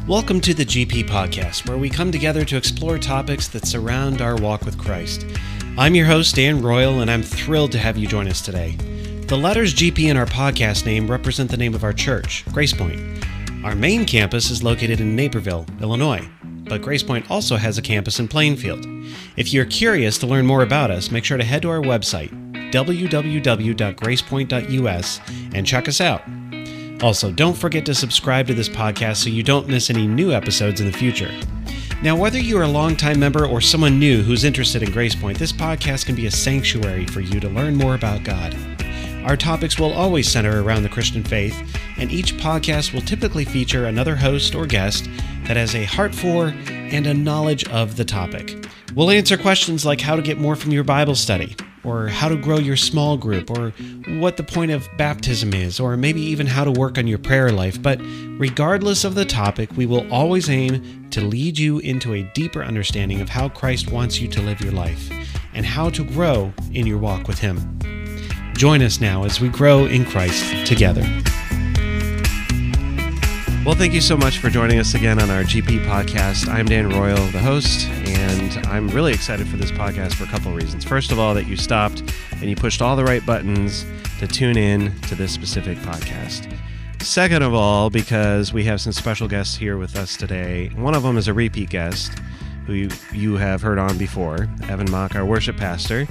Welcome to the GP Podcast, where we come together to explore topics that surround our walk with Christ. I'm your host, Dan Royal, and I'm thrilled to have you join us today. The letters GP in our podcast name represent the name of our church, Grace Pointe. Our main campus is located in Naperville, Illinois, but Grace Pointe also has a campus in Plainfield. If you're curious to learn more about us, make sure to head to our website, www.gracepointe.us, and check us out. Also, don't forget to subscribe to this podcast so you don't miss any new episodes in the future. Now, whether you're a longtime member or someone new who's interested in Grace Pointe, this podcast can be a sanctuary for you to learn more about God. Our topics will always center around the Christian faith, and each podcast will typically feature another host or guest that has a heart for and a knowledge of the topic. We'll answer questions like how to get more from your Bible study, or how to grow your small group, or what the point of baptism is, or maybe even how to work on your prayer life. But regardless of the topic, we will always aim to lead you into a deeper understanding of how Christ wants you to live your life, and how to grow in your walk with Him. Join us now as we grow in Christ together. Well, thank you so much for joining us again on our GP podcast. I'm Dan Royal, the host, and I'm really excited for this podcast for a couple of reasons. First of all, that you stopped and you pushed all the right buttons to tune in to this specific podcast. Second of all, because we have some special guests here with us today. One of them is a repeat guest who you have heard on before, Evan Mock, our worship pastor.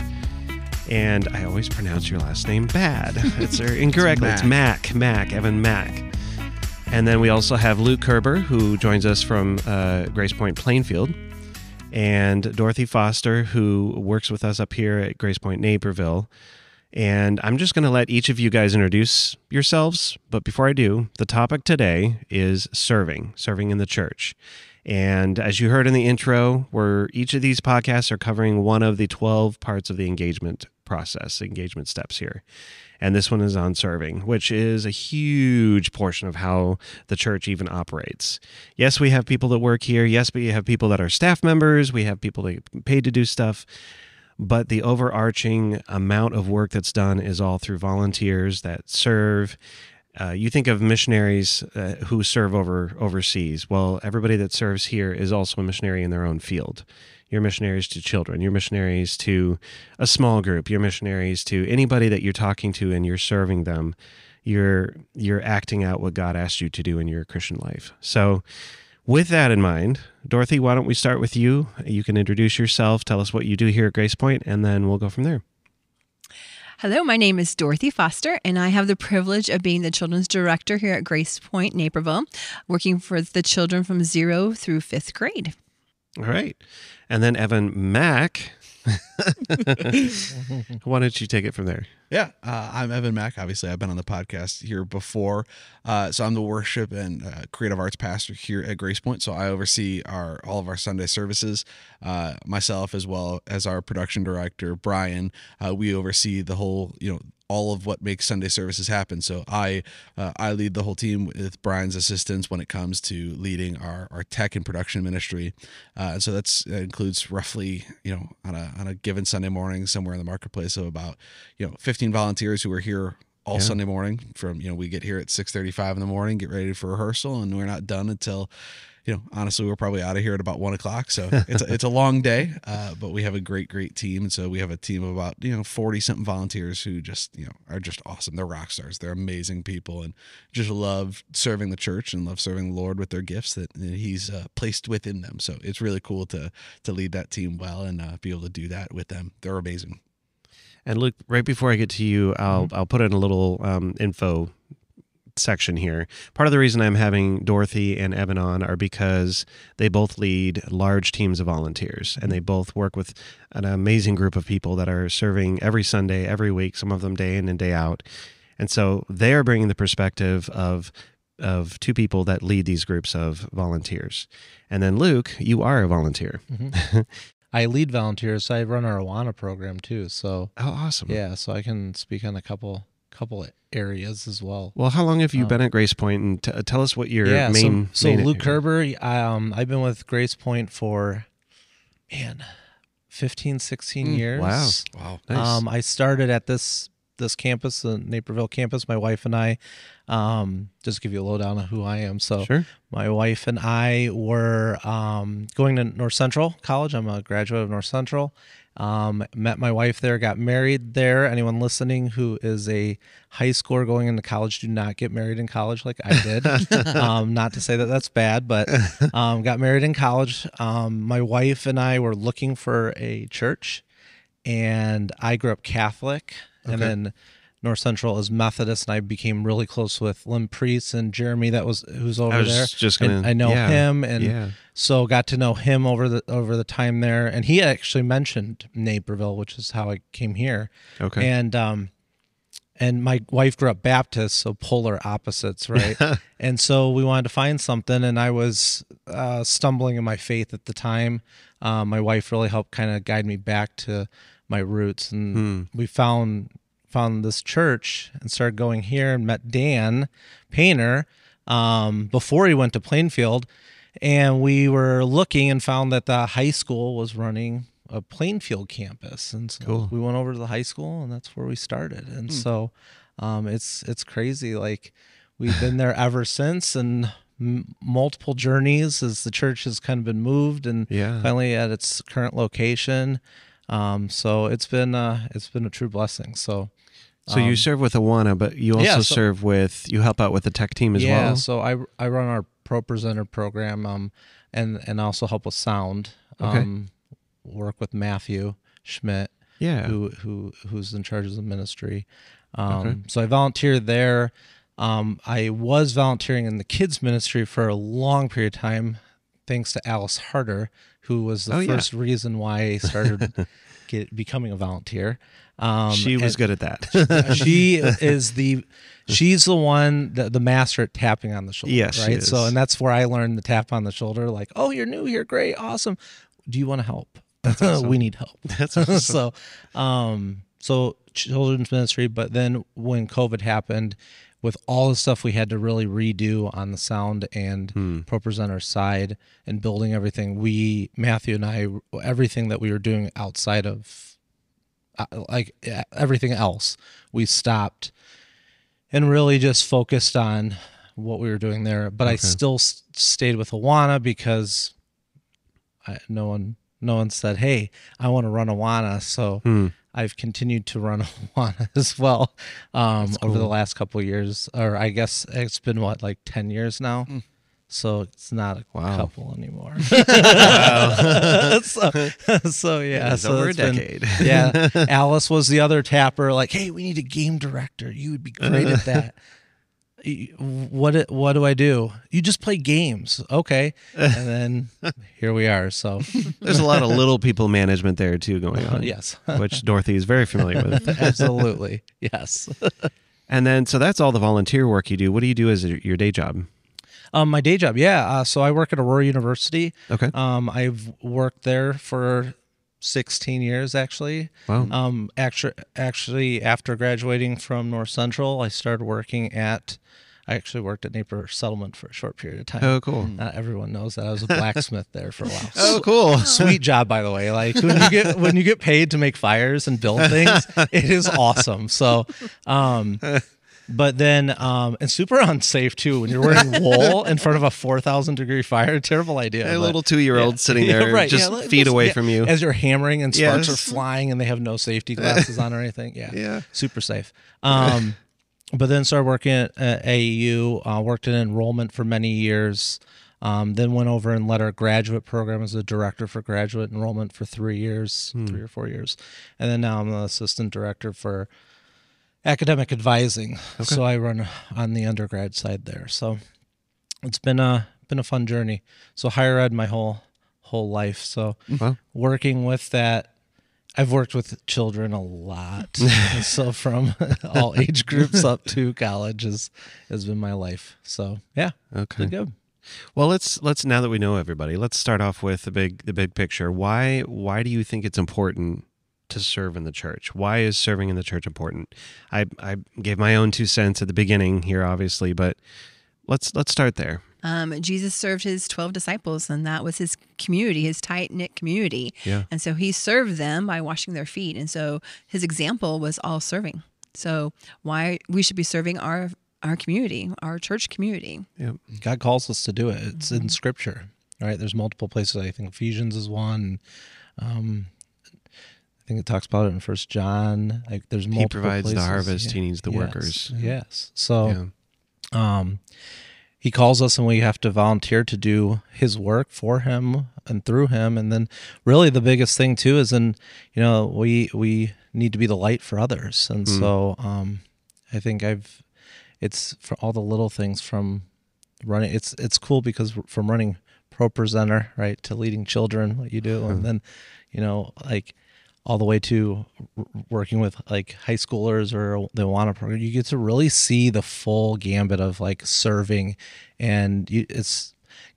And I always pronounce your last name bad. It's incorrectly. It's Mack, Evan Mack. And then we also have Luke Kerber, who joins us from Grace Pointe Plainfield, and Dorothy Foster, who works with us up here at Grace Pointe Naperville. And I'm just going to let each of you guys introduce yourselves. But before I do, the topic today is serving in the church. And as you heard in the intro, each of these podcasts are covering one of the 12 parts of the engagement process, engagement steps here. And this one is on serving, which is a huge portion of how the church even operates. Yes, we have people that work here. Yes, we have people that are staff members. We have people that get paid to do stuff. But the overarching amount of work that's done is all through volunteers that serve. You think of missionaries who serve overseas. Well, everybody that serves here is also a missionary in their own field. You're missionaries to children. You're missionaries to a small group. You're missionaries to anybody that you're talking to and you're serving them. You're acting out what God asked you to do in your Christian life. So with that in mind, Dorothy, why don't we start with you? You can introduce yourself, tell us what you do here at Grace Pointe, and then we'll go from there. Hello, my name is Dorothy Foster, and I have the privilege of being the children's director here at Grace Pointe, Naperville, working for the children from 0 through 5th grade. All right. And then Evan Mack, why don't you take it from there? Yeah, I'm Evan Mack. Obviously, I've been on the podcast here before. So I'm the worship and creative arts pastor here at Grace Pointe. So I oversee all of our Sunday services. Myself, as well as our production director, Brian, we oversee the whole, all of what makes Sunday services happen. So I lead the whole team with Brian's assistance when it comes to leading our tech and production ministry. So that includes roughly, on a given Sunday morning, somewhere in the marketplace of about, 15 volunteers who are here all Sunday morning from, we get here at 6:35 in the morning, get ready for rehearsal, and we're not done until, honestly, we're probably out of here at about 1 o'clock. So it's a long day, but we have a great team. And so we have a team of about, 40 something volunteers who just, are just awesome. They're rock stars. They're amazing people and just love serving the church and love serving the Lord with their gifts that He's placed within them. So it's really cool to lead that team well and be able to do that with them. They're amazing. And Luke, right before I get to you, I'll put in a little info section here. Part of the reason I'm having Dorothy and Evan on are because they both lead large teams of volunteers, and they both work with an amazing group of people that are serving every Sunday, every week, some of them day in and day out. And so they are bringing the perspective of two people that lead these groups of volunteers. And then Luke, you are a volunteer. Mm-hmm. I lead volunteers. I run our Awana program too. So awesome. Yeah, so I can speak on a couple areas as well. Well, how long have you been at Grace Pointe? And tell us what your main... So Luke Kerber, I've been with Grace Pointe for, 15, 16 years. Wow. Wow. Nice. I started at this this campus, the Naperville campus. My wife and I, just to give you a lowdown of who I am. So Sure. my wife and I were going to North Central College. I'm a graduate of North Central. Met my wife there, got married there. Anyone listening who is a high schooler going into college, do not get married in college like I did. Not to say that that's bad, but got married in college. My wife and I were looking for a church, and I grew up Catholic, and then North Central is Methodist, and I became really close with Lynn Priest and Jeremy who's over there. I know him, and so got to know him over the time there. And he actually mentioned Naperville, which is how I came here. Okay. And my wife grew up Baptist, so polar opposites, right? And so we wanted to find something, and I was stumbling in my faith at the time. My wife really helped kind of guide me back to my roots, and we found this church and started going here and met Dan Painter before he went to Plainfield. And we were looking and found that the high school was running a Plainfield campus. And so we went over to the high school, and that's where we started. And so it's crazy. Like, we've been there ever since, and multiple journeys as the church has kind of been moved and finally at its current location. So it's been a true blessing. So you serve with Awana, but you also you help out with the tech team as well? Yeah, so I run our Pro Presenter program, and also help with sound. Work with Matthew Schmidt, who's in charge of the ministry. So I volunteer there. I was volunteering in the kids ministry for a long period of time, thanks to Alice Harder, who was the first reason why I started becoming a volunteer. She was good at that. She's the one, the master at tapping on the shoulder. Yes, right. So, and that's where I learned the tap on the shoulder. Like, oh, you're new here, great, awesome. Do you want to help? That's awesome. We need help. That's awesome. So children's ministry. But then when COVID happened, with all the stuff we had to really redo on the sound and Pro Presenter side and building everything, Matthew and I, everything that we were doing outside of everything else, we stopped and really just focused on what we were doing there. But I still stayed with Awana because no one said, "Hey, I want to run Awana." So I've continued to run Awana as well over the last couple of years, or I guess it's been like 10 years now. So it's not a couple anymore. So yeah, it's over a decade. Alice was the other tapper. Like, hey, we need a game director. You would be great at that. What do I do? You just play games, okay? And then here we are. So there's a lot of little people management there too going on. Yes, which Dorothy is very familiar with. Absolutely, yes. And then, so that's all the volunteer work you do. What do you do as your day job? My day job, so I work at Aurora University. Okay. I've worked there for 16 years, actually. Wow. Actually, after graduating from North Central, I actually worked at Napier Settlement for a short period of time. Oh, cool. Not everyone knows that I was a blacksmith there for a while. Oh, cool. Sweet job, by the way. Like, when you get paid to make fires and build things, it is awesome. So, but then, and super unsafe too, when you're wearing wool in front of a 4,000 degree fire. Terrible idea. A little 2-year-old sitting there feet away from you. As you're hammering and sparks are flying and they have no safety glasses on or anything. Yeah. Super safe. But then started working at AAU, worked in enrollment for many years. Then went over and led our graduate program as a director for graduate enrollment for 3 years, 3 or 4 years. And then now I'm the assistant director for academic advising. Okay. So I run on the undergrad side there. So it's been a fun journey. So higher ed my whole life. So working with that, I've worked with children a lot. So from all age groups up to college has been my life. So yeah. Okay. Good. Well, let's now that we know everybody, let's start off with the big picture. Why do you think it's important to serve in the church? Why is serving in the church important? I gave my own 2 cents at the beginning here, obviously, but let's start there. Jesus served his 12 disciples, and that was his community, his tight-knit community. Yeah. And so he served them by washing their feet. And so his example was all serving. So why we should be serving our community, our church community. Yeah. God calls us to do it. It's in Scripture, right? There's multiple places. I think Ephesians is one. I think it talks about it in First John. Like there's multiple. He provides places. the harvest. Yeah. He needs the workers. Yes. So, Yeah. He calls us, and we have to volunteer to do His work for Him and through Him. And then, really, the biggest thing too is, we need to be the light for others. And so, I think it's for all the little things from running. It's cool because from running Pro Presenter, right, to leading children, what you do, and then, like all the way to working with like high schoolers or the Awana program, you get to really see the full gambit of like serving, and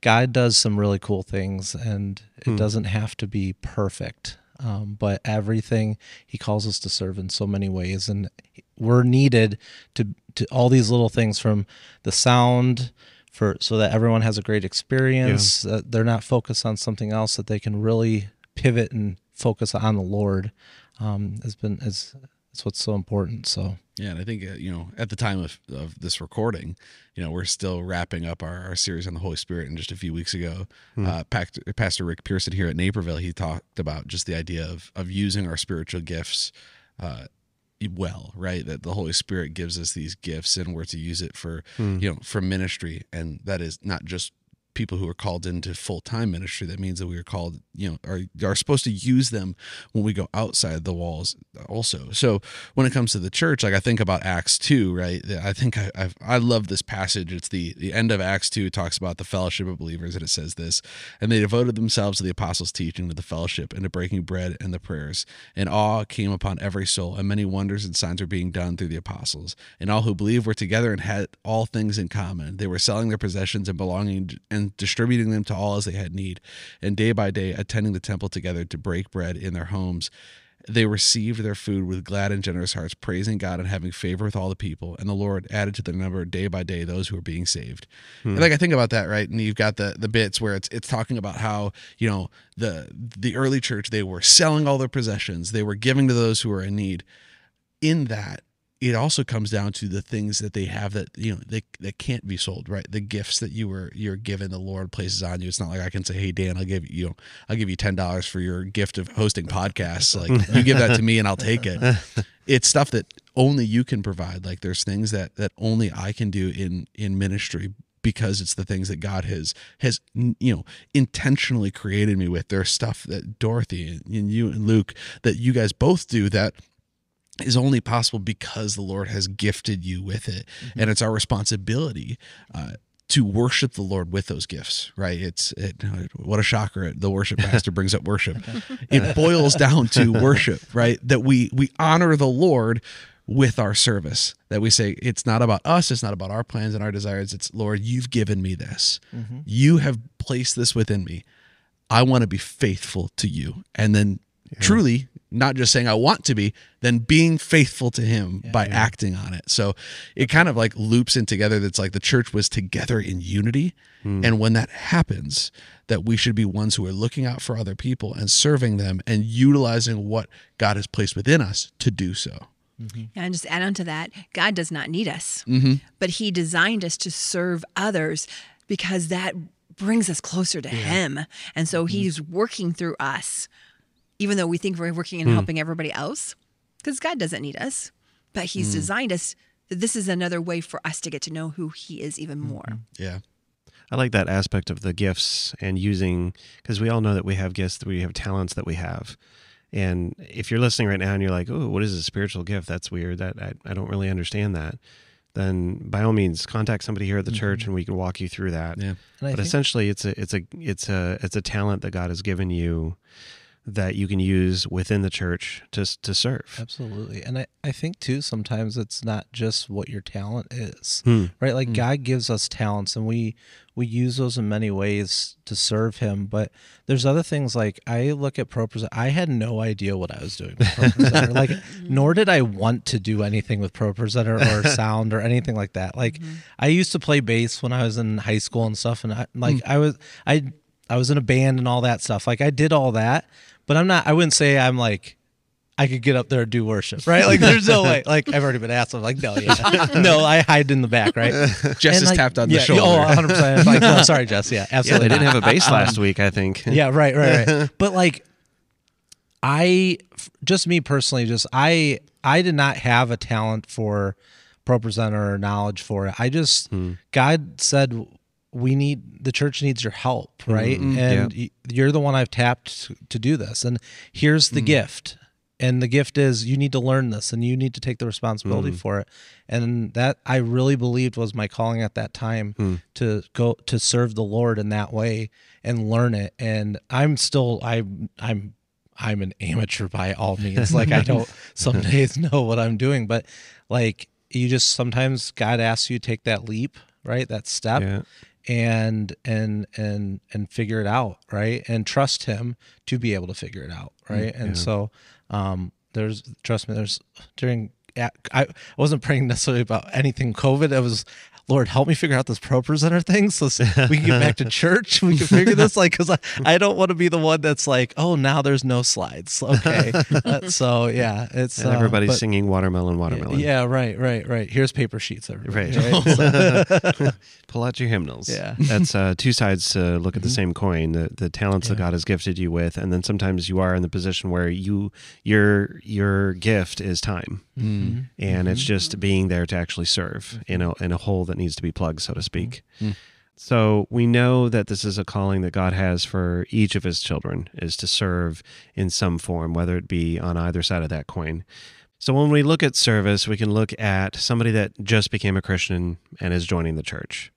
God does some really cool things, and it doesn't have to be perfect. But everything He calls us to serve in so many ways, and we're needed to all these little things, from the sound so that everyone has a great experience, that they're not focused on something else, that they can really pivot and focus on the Lord. It's what's so important. So yeah, and I think at the time of this recording, we're still wrapping up our series on the Holy Spirit. And just a few weeks ago, Pastor Rick Pearson here at Naperville, he talked about just the idea of using our spiritual gifts well, right? That the Holy Spirit gives us these gifts, and we're to use it for for ministry, and that is not just people who are called into full-time ministry. That means that we are called, are supposed to use them when we go outside the walls also. So when it comes to the church, like I think about Acts 2, right? I think I love this passage. It's the end of Acts 2. It talks about the fellowship of believers, and it says this: "And they devoted themselves to the apostles' teaching, to the fellowship, and to breaking bread and the prayers. And awe came upon every soul, and many wonders and signs were being done through the apostles. And all who believed were together and had all things in common. They were selling their possessions and belonging and distributing them to all as they had need. And day by day, attending the temple together to break bread in their homes, they received their food with glad and generous hearts, praising God and having favor with all the people. And the Lord added to their number day by day those who were being saved." And like I think about that, right? And you've got the bits where it's talking about how the early church, they were selling all their possessions, they were giving to those who were in need. In that, it also comes down to the things that they have that that can't be sold, right? The gifts that you're given, the Lord places on you. It's not like I can say, "Hey Dan, I'll give you $10 for your gift of hosting podcasts." Like, you give that to me and I'll take it. It's stuff that only you can provide. Like, there's things that only I can do in ministry, because it's the things that God has intentionally created me with. There's stuff that Dorothy and you and Luke, that you guys both do, that is only possible because the Lord has gifted you with it. And it's our responsibility to worship the Lord with those gifts, right? What a shocker. The worship pastor brings up worship. It boils down to worship, right? That we honor the Lord with our service, that we say, it's not about us, it's not about our plans and our desires. It's, Lord, you've given me this. You have placed this within me. I want to be faithful to you. And then truly, not just saying I want to be, then being faithful to Him by acting on it. So it kind of like loops in together. That's like the church was together in unity. And when that happens, that we should be ones who are looking out for other people and serving them and utilizing what God has placed within us to do so. And just add on to that, God does not need us, but He designed us to serve others, because that brings us closer to Him. And so He's working through us, even though we think we're working and helping everybody else, because God doesn't need us, but He's designed us. This is another way for us to get to know who He is even more. Yeah. I like that aspect of the gifts and using, because we all know that we have gifts, that we have talents that we have. And if you're listening right now and you're like, "Oh, what is a spiritual gift? That's weird. That I don't really understand that." Then by all means, contact somebody here at the church and we can walk you through that. Yeah. But essentially, it's a talent that God has given you that you can use within the church to serve. Absolutely. And I think too, sometimes it's not just what your talent is, right? Like God gives us talents, and we use those in many ways to serve Him. But there's other things, like I look at Pro Presenter. I had no idea what I was doing with Pro Presenter. Like, nor did I want to do anything with Pro Presenter or sound or anything like that. Like, I used to play bass when I was in high school and stuff. And I was in a band and all that stuff. Like, I did all that. But I wouldn't say I'm like, I could get up there and do worship, right? Like, there's no way. Like, I've already been asked. I'm like, no, no, I hide in the back, right? Jess is like, tapped on the shoulder. Oh, 100%. Like, no, sorry, Jess. Yeah, absolutely. They didn't have a bass last week, I think. Yeah, right. But like, just me personally, I did not have a talent for ProPresenter or knowledge for it. God said, the church needs your help, right? And you're the one I've tapped to do this. And here's the gift. And the gift is you need to learn this and you need to take the responsibility for it. And that I really believed was my calling at that time to go to serve the Lord in that way and learn it. And I'm an amateur by all means. Like, I don't some days know what I'm doing, but like, you just sometimes God asks you to take that leap, right? That step and figure it out, right? And trust him to be able to figure it out, right? And so there's I wasn't praying necessarily about anything COVID. It was, Lord, help me figure out this ProPresenter thing so we can get back to church. We can figure this, like, because I don't want to be the one that's like, oh, now there's no slides. Okay. So, yeah, it's... And everybody's singing watermelon. Yeah, right. Here's paper sheets, everybody. Right. Pull out your hymnals. Yeah. That's two sides to look at the same coin, the talents that God has gifted you with, and then sometimes you are in the position where your gift is time. And it's just being there to actually serve in a hole that needs to be plugged, so to speak. So we know that this is a calling that God has for each of his children, is to serve in some form, whether it be on either side of that coin. So when we look at service, we can look at somebody that just became a Christian and is joining the church.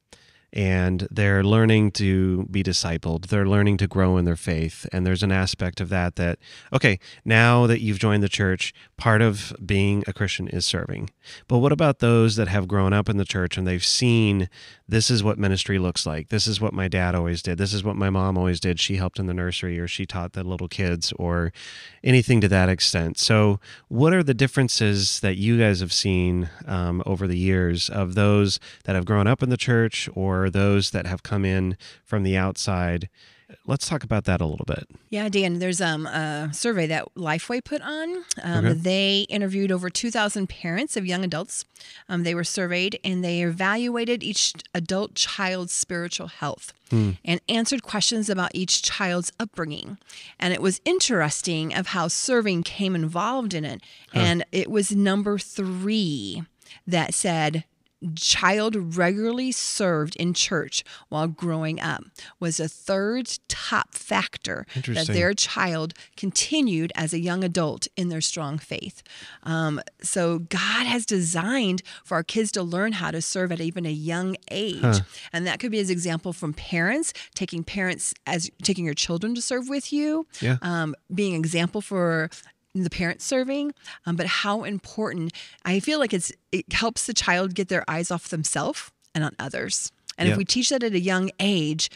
And they're learning to be discipled. They're learning to grow in their faith. And there's an aspect of that, okay, now that you've joined the church, part of being a Christian is serving. But what about those that have grown up in the church and they've seen this is what ministry looks like? This is what my dad always did. This is what my mom always did. She helped in the nursery, or she taught the little kids, or anything to that extent. So what are the differences that you guys have seen over the years of those that have grown up in the church or those that have come in from the outside? Let's talk about that a little bit. Yeah, Dan, there's a survey that Lifeway put on. They interviewed over 2,000 parents of young adults. They were surveyed, and they evaluated each adult child's spiritual health and answered questions about each child's upbringing. And it was interesting of how serving came involved in it. And it was number 3 that said, child regularly served in church while growing up was a third top factor that their child continued as a young adult in their strong faith. So God has designed for our kids to learn how to serve at even a young age. And that could be as example from parents, taking your children to serve with you, being example for the parents serving, but how important, I feel like it helps the child get their eyes off themselves and on others. And if we teach that at a young age,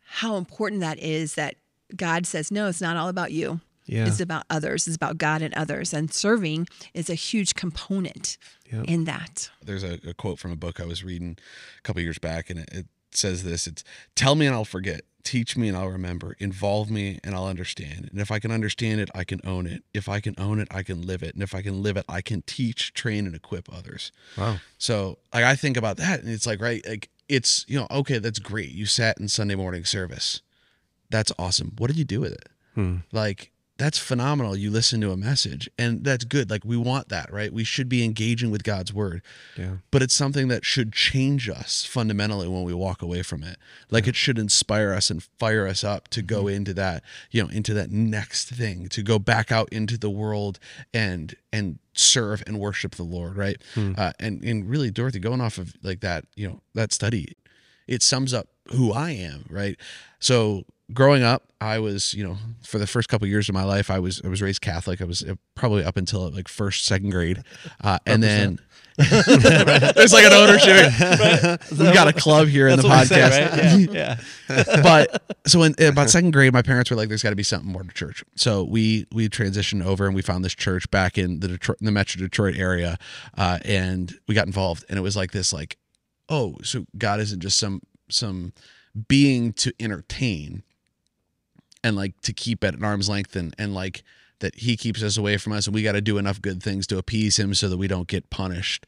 how important that is, that God says, no, it's not all about you. It's about others. It's about God and others. And serving is a huge component in that. There's a quote from a book I was reading a couple years back, and it says this. It's, tell me and I'll forget. Teach me and I'll remember. Involve me and I'll understand. And if I can understand it, I can own it. If I can own it, I can live it. And if I can live it, I can teach, train, and equip others. Wow. So like, I think about that, and it's like, right, like, it's, okay, that's great. You sat in Sunday morning service. That's awesome. What did you do with it? Like, that's phenomenal. You listen to a message, and that's good. Like, we want that, right? We should be engaging with God's word. But it's something that should change us fundamentally when we walk away from it. Like, it should inspire us and fire us up to go into that, into that next thing, to go back out into the world and serve and worship the Lord, right? And really, Dorothy, going off of like that, that study, it sums up who I am, right? So growing up, I was, for the first couple of years of my life, I was raised Catholic. I was probably up until like first, second grade. And then there's like an ownership. We've got a club here in the podcast. Right? But so in about second grade, my parents were like, there's got to be something more to church. So we transitioned over, and we found this church back in the Metro Detroit area. And we got involved, and it was like this, like, oh, so God isn't just some being to entertain and like to keep at an arm's length and like that he keeps us away from us and we got to do enough good things to appease him so that we don't get punished.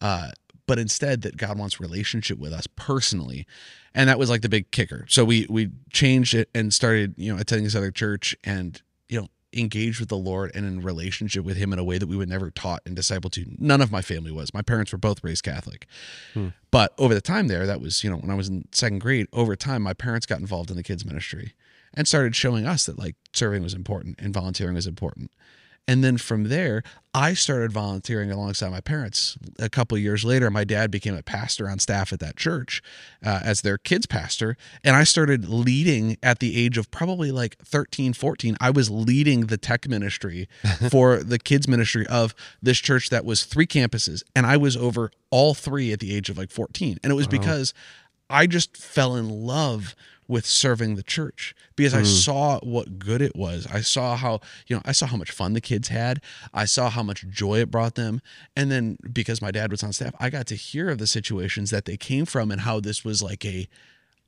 But instead that God wants relationship with us personally. And that was like the big kicker. So we changed it and started, attending this other church and, engaged with the Lord and in relationship with him in a way that we were never taught and discipled to. None of my family was. My parents were both raised Catholic. But over the time there, that was, when I was in second grade, over time, my parents got involved in the kids ministry and started showing us that like serving was important and volunteering was important. And then from there, I started volunteering alongside my parents. A couple of years later, my dad became a pastor on staff at that church as their kids pastor. And I started leading at the age of probably like 13, 14. I was leading the tech ministry for the kids ministry of this church that was 3 campuses. And I was over all 3 at the age of like 14. And it was because I just fell in love with serving the church because I saw what good it was. I saw how, I saw how much fun the kids had. I saw how much joy it brought them. And then because my dad was on staff, I got to hear of the situations that they came from and how this was like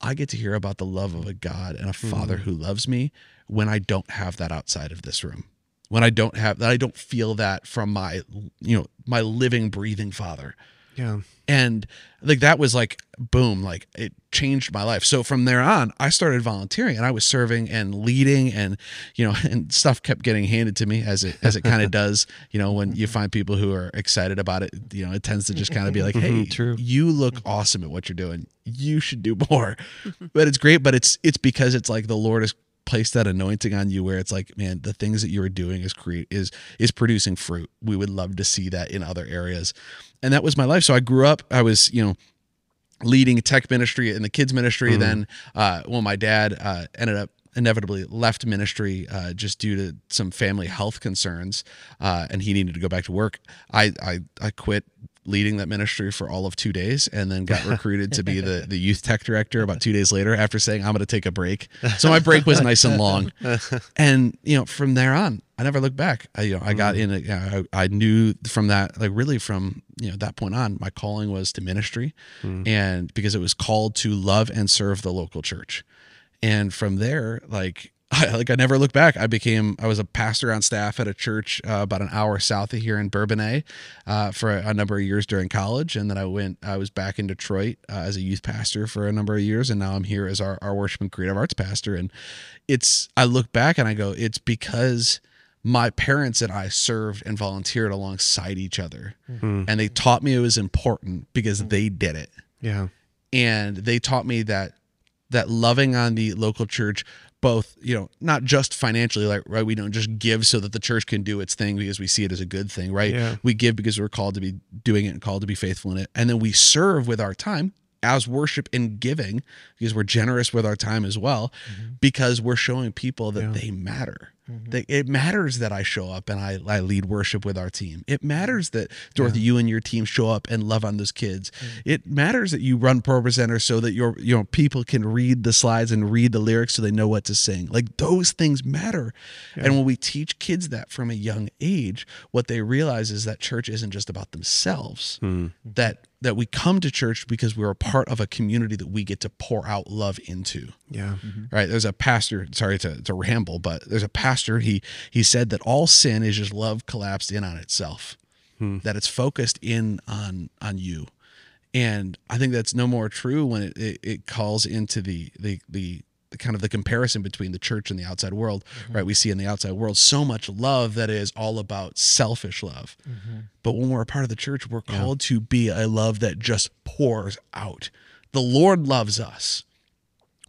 I get to hear about the love of a God and a Father who loves me when I don't have that outside of this room. When I don't feel that from my, my living, breathing Father. Yeah. And like that was like boom, like it changed my life. So from there on, I started volunteering and I was serving and leading and and stuff kept getting handed to me as it kind of does, when you find people who are excited about it, it tends to just kind of be like, hey, you look awesome at what you're doing. You should do more. But it's great, but it's because it's like the Lord has placed that anointing on you where it's like, man, the things that you are doing is producing fruit. We would love to see that in other areas. And that was my life. So I grew up, I was, leading tech ministry and the kids ministry. Then, my dad ended up inevitably left ministry just due to some family health concerns, and he needed to go back to work. I quit leading that ministry for all of 2 days and then got recruited to be the youth tech director about 2 days later after saying, I'm going to take a break. So my break was nice and long. And, from there on, I never looked back. I got in, I knew from that, like really from, that point on, my calling was to ministry and because it was called to love and serve the local church. And from there, I never looked back. I was a pastor on staff at a church about an hour south of here in Bourbonnais for a number of years during college. And then I was back in Detroit as a youth pastor for a number of years. And now I'm here as our worship and creative arts pastor. And I look back and I go, it's because my parents and I served and volunteered alongside each other. And they taught me it was important because they did it. Yeah. And they taught me that loving on the local church, both, not just financially, right? We don't just give so that the church can do its thing because we see it as a good thing, right? Yeah. We give because we're called to be doing it and called to be faithful in it. And then we serve with our time as worship and giving because we're generous with our time as well, because we're showing people that they matter. It matters that I show up and I lead worship with our team. It matters that, Dorothy, you and your team show up and love on those kids. It matters that you run Pro Presenter so that your people can read the slides and read the lyrics so they know what to sing. Like those things matter. Yeah. And when we teach kids that from a young age, what they realize is that church isn't just about themselves. That we come to church because we're a part of a community that we get to pour out love into. Yeah. Right. There's a pastor, sorry to ramble, but there's a pastor, he said that all sin is just love collapsed in on itself, that it's focused in on you. And I think that's no more true when it calls into the kind of the comparison between the church and the outside world, right? We see in the outside world so much love that is all about selfish love. But when we're a part of the church, we're called to be a love that just pours out. The Lord loves us.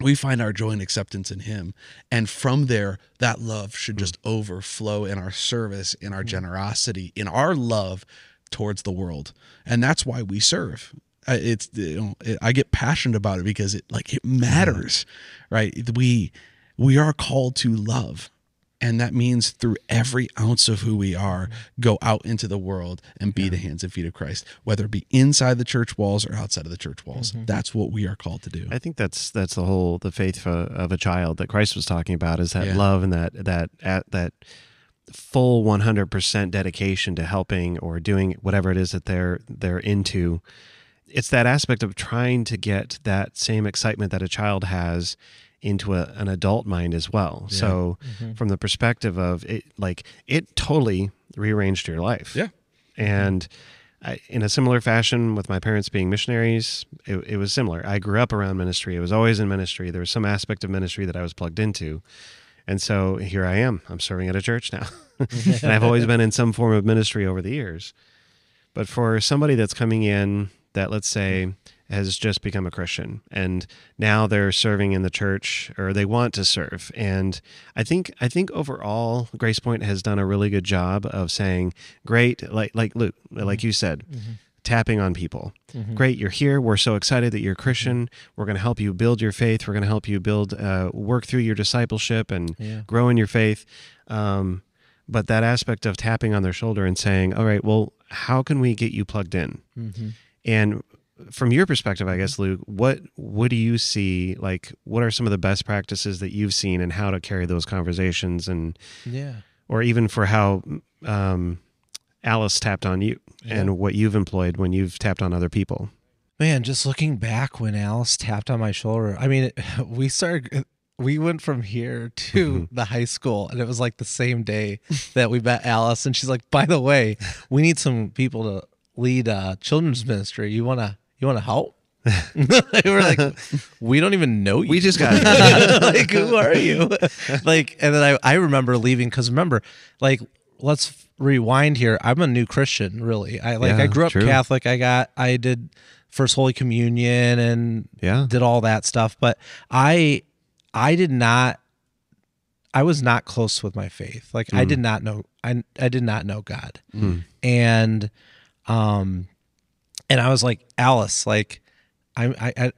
We find our joy and acceptance in him. And from there, that love should just overflow in our service, in our generosity, in our love towards the world. And that's why we serve. I get passionate about it because it matters, right? We are called to love, and that means through every ounce of who we are, go out into the world and be the hands and feet of Christ, whether it be inside the church walls or outside of the church walls. That's what we are called to do. I think that's the faith of a child that Christ was talking about, is that love and that full 100% dedication to helping or doing whatever it is that they're into. It's that aspect of trying to get that same excitement that a child has into an adult mind as well. Yeah. So from the perspective of it, like it totally rearranged your life. Yeah. And in a similar fashion with my parents being missionaries, it was similar. I grew up around ministry. I was always in ministry. There was some aspect of ministry that I was plugged into. And so here I am. I'm serving at a church now. And I've always been in some form of ministry over the years. But for somebody that's coming in that, let's say, has just become a Christian and now they're serving in the church, or they want to serve. And I think overall Grace Point has done a really good job of saying, great, like Luke, like you said, tapping on people. Great, you're here. We're so excited that you're a Christian. We're going to help you build your faith. We're going to help you work through your discipleship and grow in your faith. But that aspect of tapping on their shoulder and saying, all right, well, how can we get you plugged in? And from your perspective, I guess, Luke, what do you see? Like, what are some of the best practices that you've seen and how to carry those conversations, and or even for how Alice tapped on you and what you've employed when you've tapped on other people? Man, just looking back when Alice tapped on my shoulder, I mean, we went from here to the high school, and it was like the same day that we met Alice, and she's like, by the way, we need some people to lead children's ministry. You wanna help? We're like, we don't even know you. We just got here. Like, who are you? Like, and then I remember leaving, because remember, like, let's rewind here. I'm a new Christian, really. I grew up Catholic. I did First Holy Communion and did all that stuff, but I was not close with my faith. Like I did not know God. And I was like, Alice, like I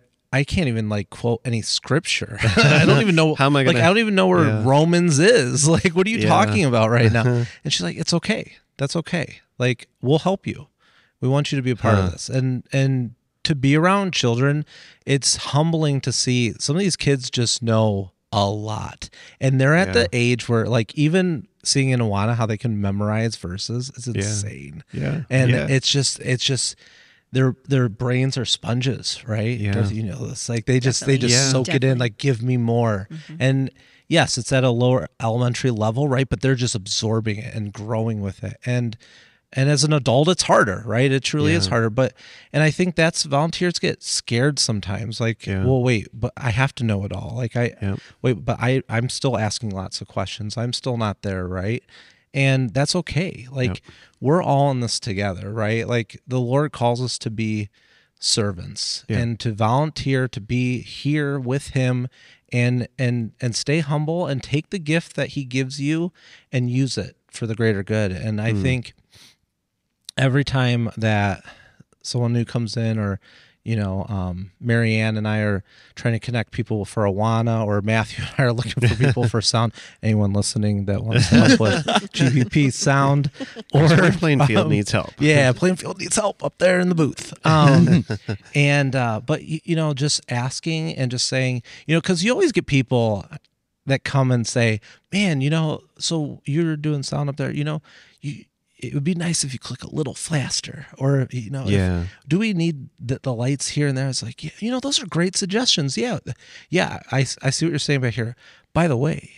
can't even like quote any scripture. I don't even know. How am I gonna, like, I don't even know where Romans is. Like, what are you talking about right now? And she's like, it's okay. That's okay. Like, we'll help you. We want you to be a part of this. And to be around children, it's humbling to see some of these kids just know a lot. And they're at the age where, like, even seeing in Awana how they can memorize verses is insane. And it's just their brains are sponges, right? You know, it's like they just soak it in, like, give me more. And yes, it's at a lower elementary level, right? But they're just absorbing it and growing with it. And as an adult, it's harder, right? It truly is harder. And I think that's, volunteers get scared sometimes. Like, well, wait, but I have to know it all. Like I'm still asking lots of questions. I'm still not there, right? And that's okay. Like we're all in this together, right? Like the Lord calls us to be servants and to volunteer, to be here with Him and stay humble and take the gift that He gives you and use it for the greater good. And I think every time that someone new comes in, or, you know, Marianne and I are trying to connect people for Awana, or Matthew and I are looking for people for sound. Anyone listeing that wants to help with GPP sound, or Plainfield needs help. Yeah, Plainfield needs help up there in the booth. But you know, just asking and just saying, you know, because you always get people that come and say, man, you know, so you're doing sound up there, you know, it would be nice if you click a little faster, or, you know, do we need the lights here and there? It's like, you know, those are great suggestions. I see what you're saying back here. By the way,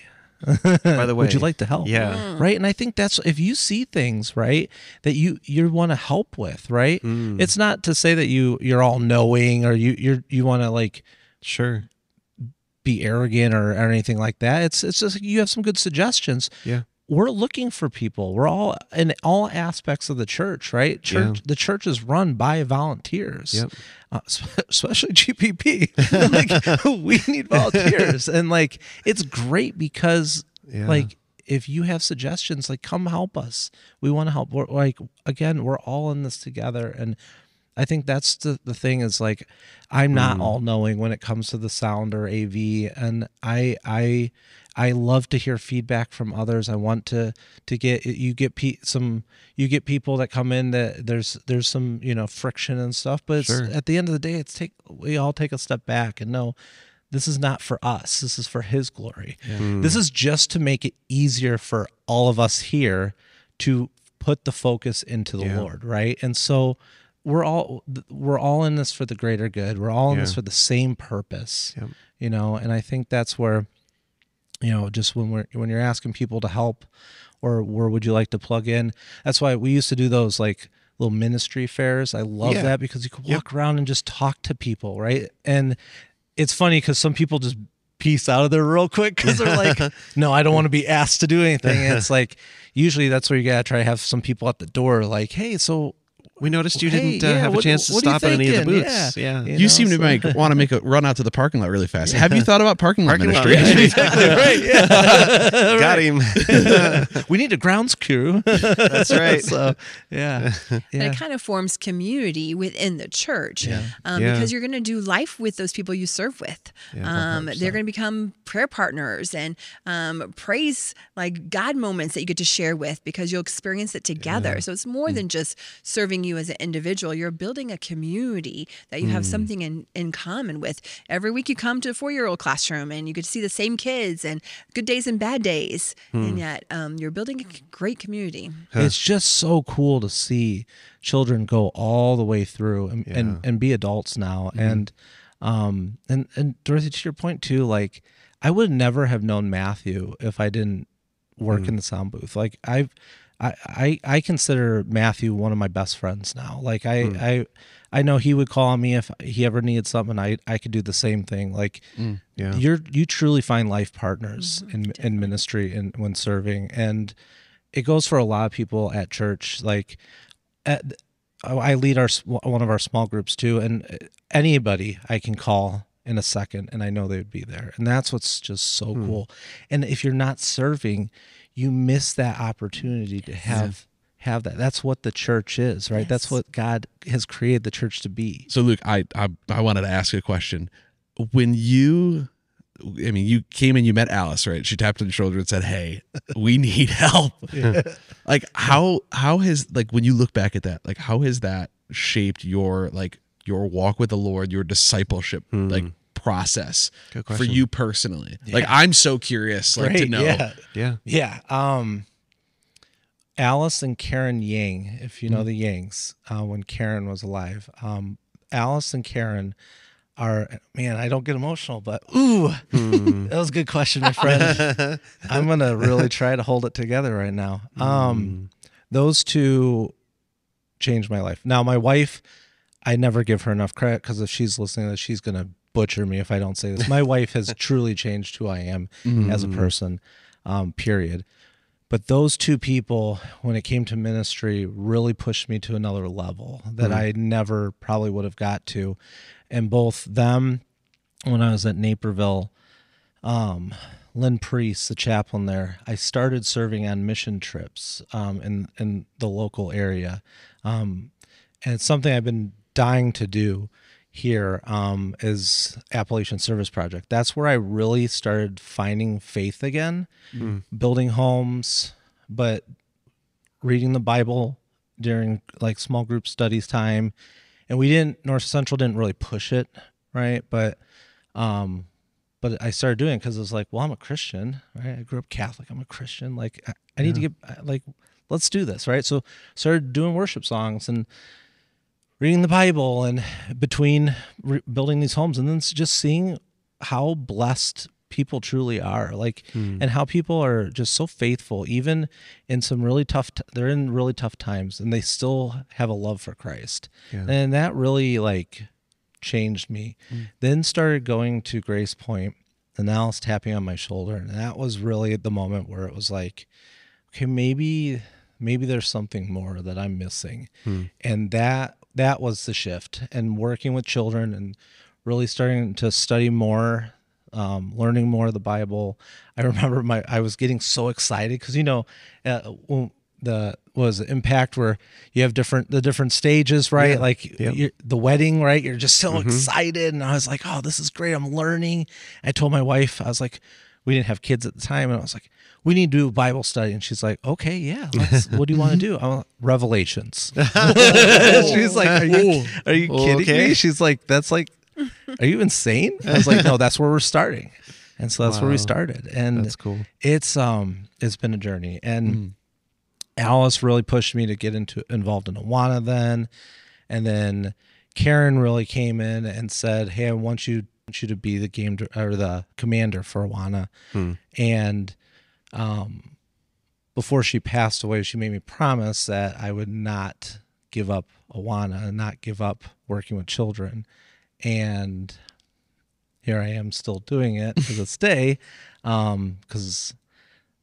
would you like to help? Right. And I think that's, if you see things, right, that you want to help with, right. It's not to say that you're all knowing, or you want to, like, be arrogant or anything like that. It's just, you have some good suggestions. We're looking for people. We're all in all aspects of the church, right? The church is run by volunteers, especially GPP. Like, we need volunteers, and like, it's great because like, if you have suggestions, like, come help us. We want to help. We're, like, again, we're all in this together, and I think that's the thing is, like, I'm not all knowing when it comes to the sound or AV, and I love to hear feedback from others. I want to get people that come in that there's some, you know, friction and stuff, but it's, at the end of the day, we all take a step back and know this is not for us. This is for His glory. This is just to make it easier for all of us here to put the focus into the Lord, right? And so we're all in this for the greater good. We're all in this for the same purpose. And I think that's where, just when you're asking people to help, or where would you like to plug in? That's why we used to do those like little ministry fairs. I love that because you could walk around and just talk to people, right? And it's funny because some people just piece out of there real quick because they're like, no, I don't want to be asked to do anything. And it's like, usually that's where you got to try to have some people at the door like, hey, so we noticed you didn't have a chance to stop at any of the booths. Yeah. You seem to want to make a run out to the parking lot really fast. Have you thought about parking lot ministry? Exactly right. Yeah. Got him. We need a grounds crew. That's right. So, yeah. And it kind of forms community within the church because you're going to do life with those people you serve with. They're going to become prayer partners and praise like God moments that you get to share with because you'll experience it together. So it's more than just serving you as an individual. You're building a community that you have something in common with. Every week you come to a 4-year-old classroom and you get to see the same kids and good days and bad days. And yet you're building a great community. It's just so cool to see children go all the way through and be adults now. And Dorothy, to your point too, like I would never have known Matthew if I didn't work in the sound booth. Like I consider Matthew one of my best friends now. Like I know he would call on me if he ever needed something. I could do the same thing. Like you truly find life partners in ministry and when serving, and it goes for a lot of people at church. Like I lead one of our small groups too, and anybody I can call in a second, and I know they would be there, and that's what's just so cool. And if you're not serving, you miss that opportunity to have that. That's what the church is, right? Yes. That's what God has created the church to be. So Luke, I wanted to ask you a question. When you came and you met Alice, right? She tapped on your shoulder and said, "Hey, we need help." Like how has, like, when you look back at that, like how has that shaped your walk with the Lord, your discipleship, like process for you personally? Like I'm so curious to know. Alice and Karen Yang, if you know the Yangs, when Karen was alive, Alice and Karen are, man, I don't get emotional, but that was a good question, my friend. I'm gonna really try to hold it together right now. Those two changed my life. Now my wife, I never give her enough credit because if she's listening to this, she's gonna butcher me if I don't say this. My wife has truly changed who I am as a person, period. But those two people, when it came to ministry, really pushed me to another level that I never probably would have got to. And both them, when I was at Naperville, Lynn Priest, the chaplain there, I started serving on mission trips in the local area. And it's something I've been dying to do here is Appalachian Service Project. That's where I really started finding faith again, building homes, but reading the Bible during like small group studies time. And North Central didn't really push it, right? But I started doing it because it was like, well, I'm a Christian, right? I grew up Catholic. I'm a Christian. Like I need to get, like, let's do this, right? So started doing worship songs and reading the Bible, and between building these homes, and then just seeing how blessed people truly are, like, and how people are just so faithful, even in some really tough, they're in really tough times, and they still have a love for Christ. And that really like changed me. Then started going to Grace Pointe, and Alice tapping on my shoulder, and that was really the moment where it was like, okay, maybe there's something more that I'm missing. And that was the shift, and working with children and really starting to study more, learning more of the Bible. I remember I was getting so excited because, when the impact where you have the different stages, right? The wedding, right? You're just so excited. And I was like, oh, this is great. I'm learning. I told my wife, I was like, we didn't have kids at the time. And I was like, we need to do a Bible study. And she's like, okay, yeah. What do you want to do? Revelations. She's like, are you kidding me? She's like, that's like, are you insane? I was like, no, that's where we're starting. And so that's where we started. And that's cool. It's been a journey. And Alice really pushed me to get involved in Awana then. And then Karen really came in and said, hey, I want you want you to be the commander for Awana. And before she passed away, she made me promise that I would not give up Awana and not give up working with children. And here I am still doing it to this day, because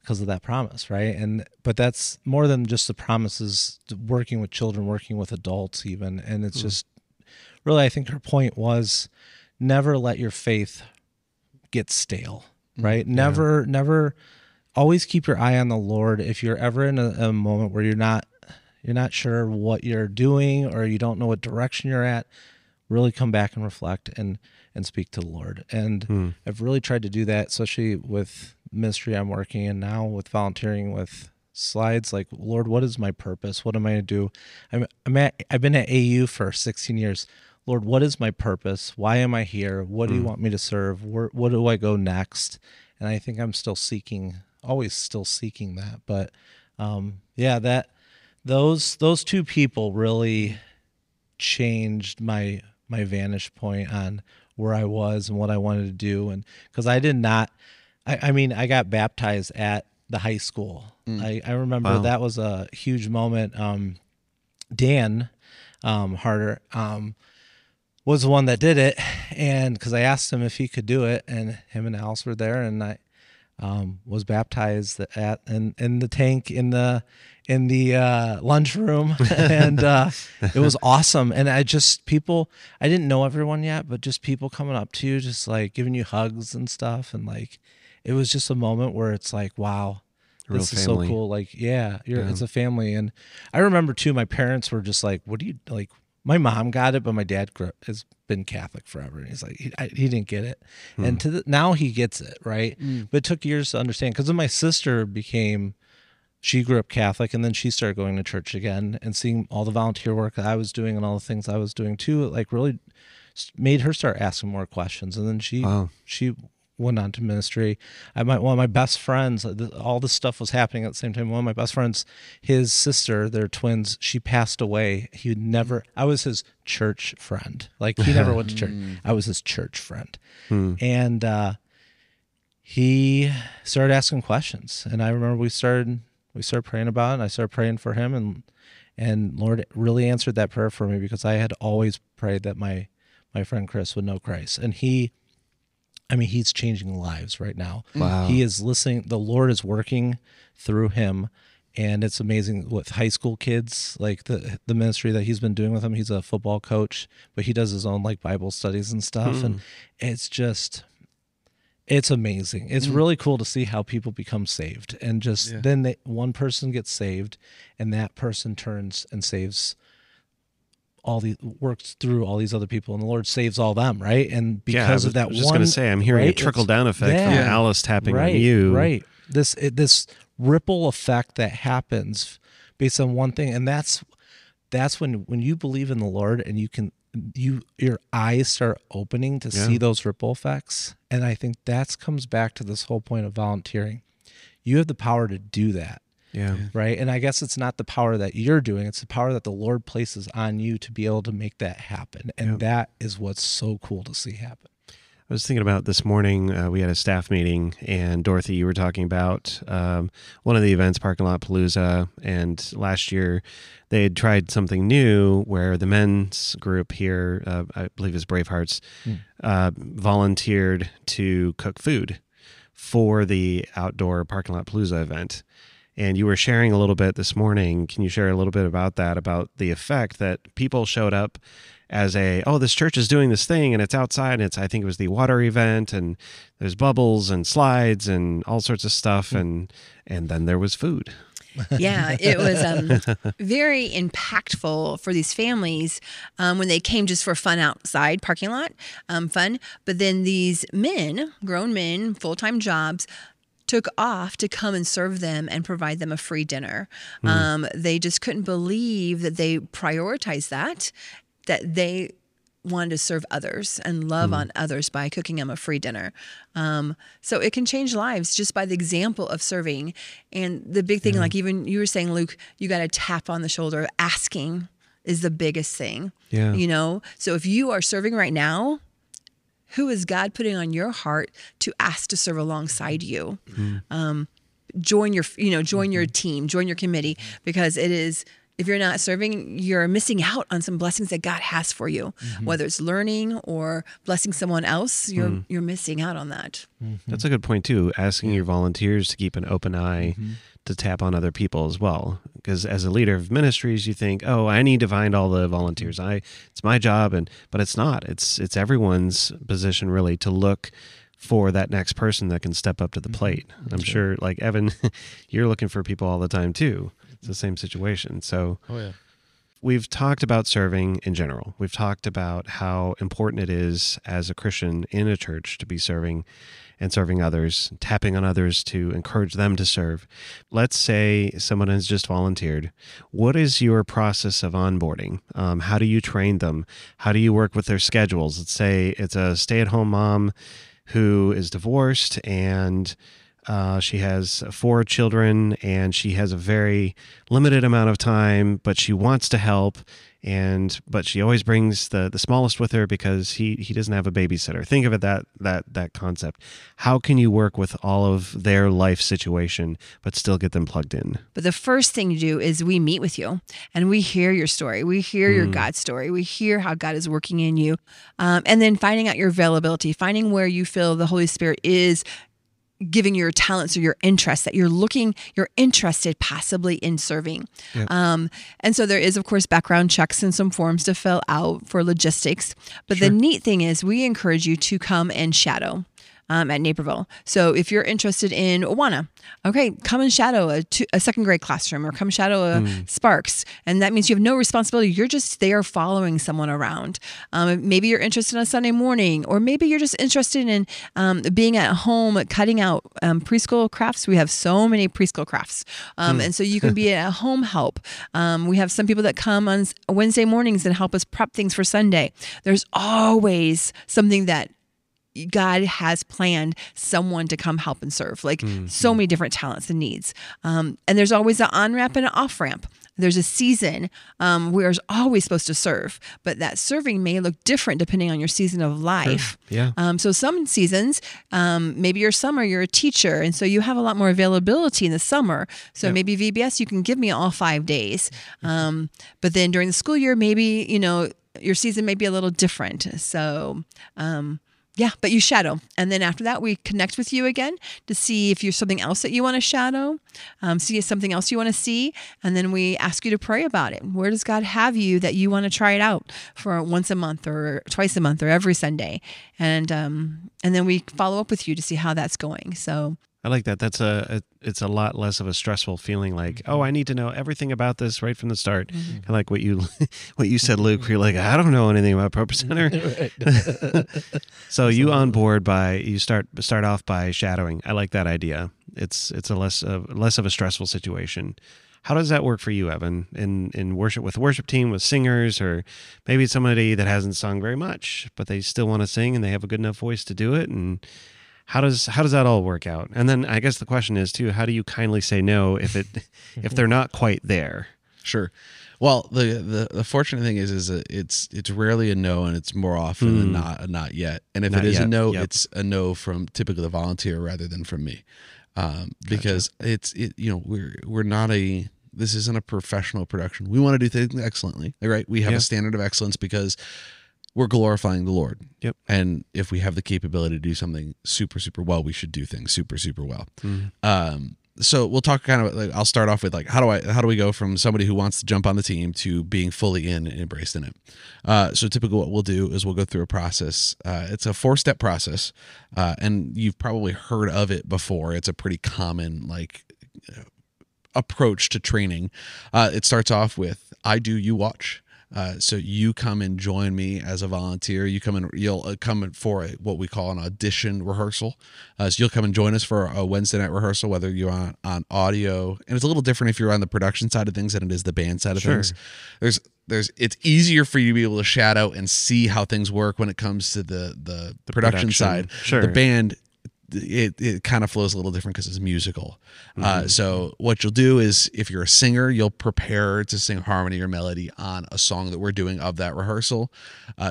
of that promise, right? But that's more than just the promises, working with children, working with adults even. And it's just really, I think her point was never let your faith get stale, right? Never, always keep your eye on the Lord. If you're ever in a moment where you're not sure what you're doing or you don't know what direction you're at, really come back and reflect and speak to the Lord. And I've really tried to do that, especially with ministry I'm working in now, with volunteering with slides. Like, Lord, what is my purpose? What am I going to do? I've been at AU for 16 years. Lord, what is my purpose? Why am I here? What do you want me to serve? What do I go next? And I think I'm always still seeking that. But those two people really changed my vantage point on where I was and what I wanted to do. And because I got baptized at the high school. I remember that was a huge moment. Dan Harder was the one that did it, and because I asked him if he could do it, and him and Alice were there, and I was baptized in the tank in the lunchroom, and it was awesome. And I didn't know everyone yet, but just people coming up to you, just like giving you hugs and stuff, and like it was just a moment where it's like, wow, this is so cool. Like, it's a family. And I remember too, my parents were just like, what do you like? My mom got it, but my dad has been Catholic forever, and he's like, he didn't get it, and now he gets it, right? But it took years to understand, because my sister she grew up Catholic, and then she started going to church again and seeing all the volunteer work that I was doing and all the things I was doing too. It like really made her start asking more questions, and then she went on to ministry. One of my best friends, all this stuff was happening at the same time. One of my best friends, his sister, they're twins, she passed away. I was his church friend. Like, he never went to church. I was his church friend. And he started asking questions. And I remember we started praying about it, and I started praying for him, and Lord really answered that prayer for me, because I had always prayed that my friend Chris would know Christ. And he's changing lives right now. Wow. He is listening. The Lord is working through him. And it's amazing with high school kids, like the ministry that he's been doing with them. He's a football coach, but he does his own like Bible studies and stuff. And it's amazing. It's really cool to see how people become saved. And then one person gets saved, and that person turns and saves works through all these other people, and the Lord saves all them, right? And because of that, I was just going to say, I'm hearing a trickle down effect from Alice tapping on you, right? This ripple effect that happens based on one thing, and that's when you believe in the Lord, and your eyes start opening to see those ripple effects. And I think that comes back to this whole point of volunteering. You have the power to do that. Yeah. Right. And I guess it's not the power that you're doing, it's the power that the Lord places on you to be able to make that happen. And that is what's so cool to see happen. I was thinking about this morning, we had a staff meeting, and Dorothy, you were talking about one of the events, Parking Lot Palooza, and last year they had tried something new where the men's group here, I believe it was Bravehearts, volunteered to cook food for the outdoor Parking Lot Palooza event. And you were sharing a little bit this morning. Can you share a little bit about that, about the effect that people showed up as this church is doing this thing, and it's outside, and I think it was the water event, and there's bubbles and slides and all sorts of stuff, and then there was food. Yeah, it was very impactful for these families when they came just for fun outside, parking lot, fun. But then these men, grown men, full-time jobs, took off to come and serve them and provide them a free dinner. They just couldn't believe that they prioritized that they wanted to serve others and love on others by cooking them a free dinner. So it can change lives just by the example of serving. And the big thing, like even you were saying, Luke, you got to tap on the shoulder. Asking is the biggest thing. Yeah. So if you are serving right now, who is God putting on your heart to ask to serve alongside you? Join your team, join your committee, because it is, if you're not serving, you're missing out on some blessings that God has for you. Whether it's learning or blessing someone else, you're missing out on that. That's a good point too. Asking your volunteers to keep an open eye to tap on other people as well. Because as a leader of ministries, you think, oh, I need to find all the volunteers. It's my job, but it's not. It's everyone's position really to look for that next person that can step up to the plate. I'm sure, like Evan, you're looking for people all the time too. It's the same situation. So we've talked about serving in general. We've talked about how important it is as a Christian in a church to be serving and serving others, tapping on others to encourage them to serve. Let's say someone has just volunteered. What is your process of onboarding? How do you train them? How do you work with their schedules? Let's say it's a stay-at-home mom who is divorced and she has 4 children and she has a very limited amount of time, but she wants to help. But she always brings the smallest with her because he doesn't have a babysitter. Think of it that concept. How can you work with all of their life situation, but still get them plugged in? But the first thing you do is we meet with you and we hear your story. We hear your God story. We hear how God is working in you. And then finding out your availability, finding where you feel the Holy Spirit is giving your talents or your interests, that you're interested possibly in serving. Yep. And so there is, of course, background checks and some forms to fill out for logistics. But the neat thing is we encourage you to come and shadow at Naperville. So if you're interested in Awana, okay, come and shadow a second grade classroom, or come shadow a Sparks. And that means you have no responsibility. You're just there following someone around. Maybe you're interested in a Sunday morning, or maybe you're just interested in being at home, cutting out preschool crafts. We have so many preschool crafts. And so you can be at home help. We have some people that come on Wednesday mornings and help us prep things for Sunday. There's always something that God has planned someone to come help and serve, like so many different talents and needs. And there's always an on-ramp and an off-ramp. There's a season where we're always supposed to serve, but that serving may look different depending on your season of life. Sure. Yeah. So some seasons, maybe your summer, you're a teacher, and so you have a lot more availability in the summer. So maybe VBS, you can give me all 5 days. But then during the school year, maybe, your season may be a little different. So, but you shadow. And then after that, we connect with you again to see if you're something else that you want to shadow, see if something else you want to see. And then we ask you to pray about it. Where does God have you that you want to try it out for once a month or twice a month or every Sunday? And then we follow up with you to see how that's going. So I like that. It's a lot less of a stressful feeling like, oh, I need to know everything about this right from the start. Kind of like what you said, Luke, where you're like, I don't know anything about Purpose Center. So you on board you start off by shadowing. I like that idea. It's a less of a stressful situation. How does that work for you, Evan, in worship, with worship team, with singers, or maybe it's somebody that hasn't sung very much, but they still want to sing and they have a good enough voice to do it? And how does that all work out? And then I guess the question is too, how do you kindly say no if they're not quite there? Sure. Well, the fortunate thing is that it's rarely a no, and it's more often than not a not yet. And if Not it is yet. a no, Yep. it's a no from typically the volunteer rather than from me, because we're not this isn't a professional production. We want to do things excellently, right? We have a standard of excellence because we're glorifying the Lord. Yep. And if we have the capability to do something super, super well, we should do things super, super well. So we'll talk kind of like, I'll start off with like, how do we go from somebody who wants to jump on the team to being fully in and embraced in it? So typically what we'll do is we'll go through a process. It's a 4-step process. And you've probably heard of it before. It's a pretty common approach to training. It starts off with, I do, you watch. So you come and join me as a volunteer. You'll come in for what we call an audition rehearsal. So you'll come and join us for a Wednesday night rehearsal, whether you're on audio, and it's a little different if you're on the production side of things than it is the band side of things. It's easier for you to be able to shadow and see how things work when it comes to the production side. Sure. The band, it kind of flows a little different because it's musical. So what you'll do is, if you're a singer, you'll prepare to sing harmony or melody on a song that we're doing of that rehearsal.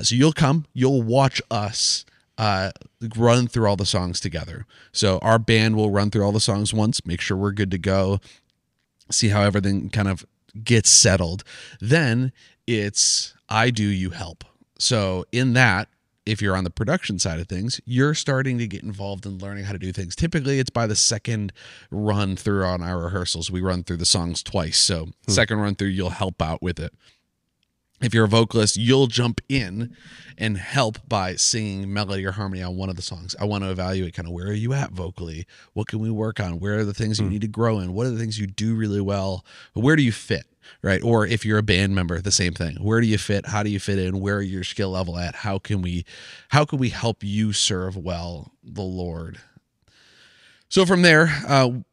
So you'll watch us run through all the songs together. So our band will run through all the songs once, make sure we're good to go, see how everything kind of gets settled. Then it's I do, you help. So in that, if you're on the production side of things, you're starting to get involved in learning how to do things. Typically, it's by the second run through on our rehearsals. We run through the songs twice. So second run through, you'll help out with it. If you're a vocalist, you'll jump in and help by singing melody or harmony on one of the songs. I want to evaluate kind of where are you at vocally? What can we work on? Where are the things you need to grow in? What are the things you do really well? Where do you fit, right? Or if you're a band member, the same thing. Where do you fit? How do you fit in? Where are your skill level at? How can we help you serve well the Lord? So from there,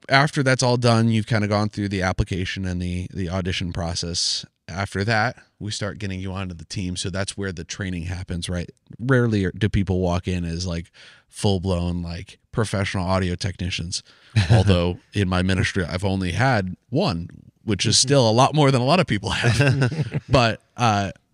after that's all done, you've kind of gone through the application and the audition process. After that, we start getting you onto the team. So that's where the training happens, right? Rarely do people walk in as like full-blown like professional audio technicians. Although in my ministry, I've only had one, which is still a lot more than a lot of people have. But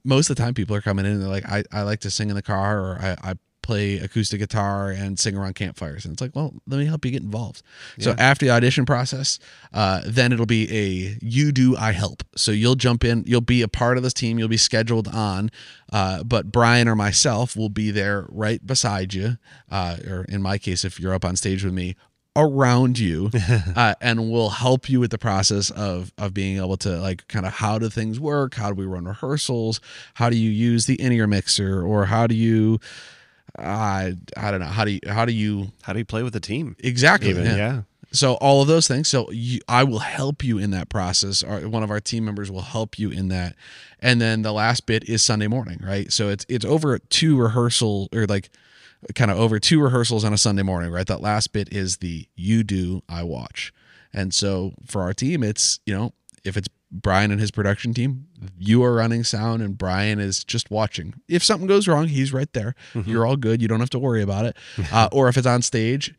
most of the time people are coming in and they're like, I like to sing in the car, or I play acoustic guitar and sing around campfires. And it's like, well, let me help you get involved. Yeah. So after the audition process, then it'll be a you do, I help. So you'll jump in, you'll be a part of this team, you'll be scheduled on, but Brian or myself will be there right beside you, or in my case, if you're up on stage with me, around you, and we'll help you with the process of being able to like kind of how do things work, how do we run rehearsals, how do you use the in-ear mixer, or how do you I don't know. How do you play with the team? Exactly. Even, yeah. So all of those things. So I will help you in that process. One of our team members will help you in that. And then the last bit is Sunday morning, right? So it's over two rehearsals, or like kind of over two rehearsals on a Sunday morning, right? That last bit is the you do, I watch. And so for our team, it's, if it's Brian and his production team, you are running sound and Brian is just watching. If something goes wrong, he's right there. You're all good. You don't have to worry about it. Or if it's on stage,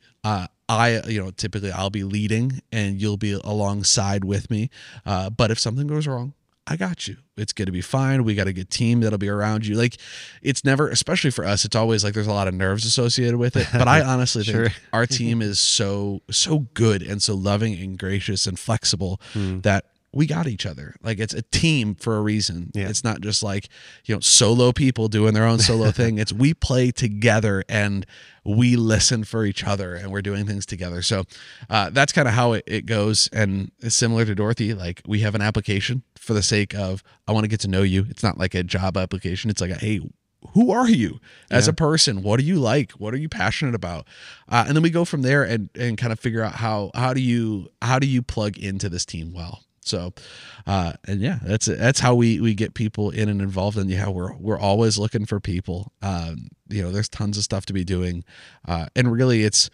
typically I'll be leading and you'll be alongside with me. But if something goes wrong, I got you. It's going to be fine. We got a good team that'll be around you. Like, it's never, especially for us, it's always like there's a lot of nerves associated with it. But I honestly think our team is so good and so loving and gracious and flexible that we got each other. Like, it's a team for a reason. Yeah. It's not just like, solo people doing their own solo thing. It's we play together and we listen for each other and we're doing things together. So that's kind of how it goes. And it's similar to Dorothy. Like, we have an application for the sake of, I want to get to know you. It's not like a job application. It's like, hey, who are you as a person? What do you like? What are you passionate about? And then we go from there and kind of figure out how do you plug into this team well. So, that's how we get people in and involved. And we're always looking for people. There's tons of stuff to be doing. And really it's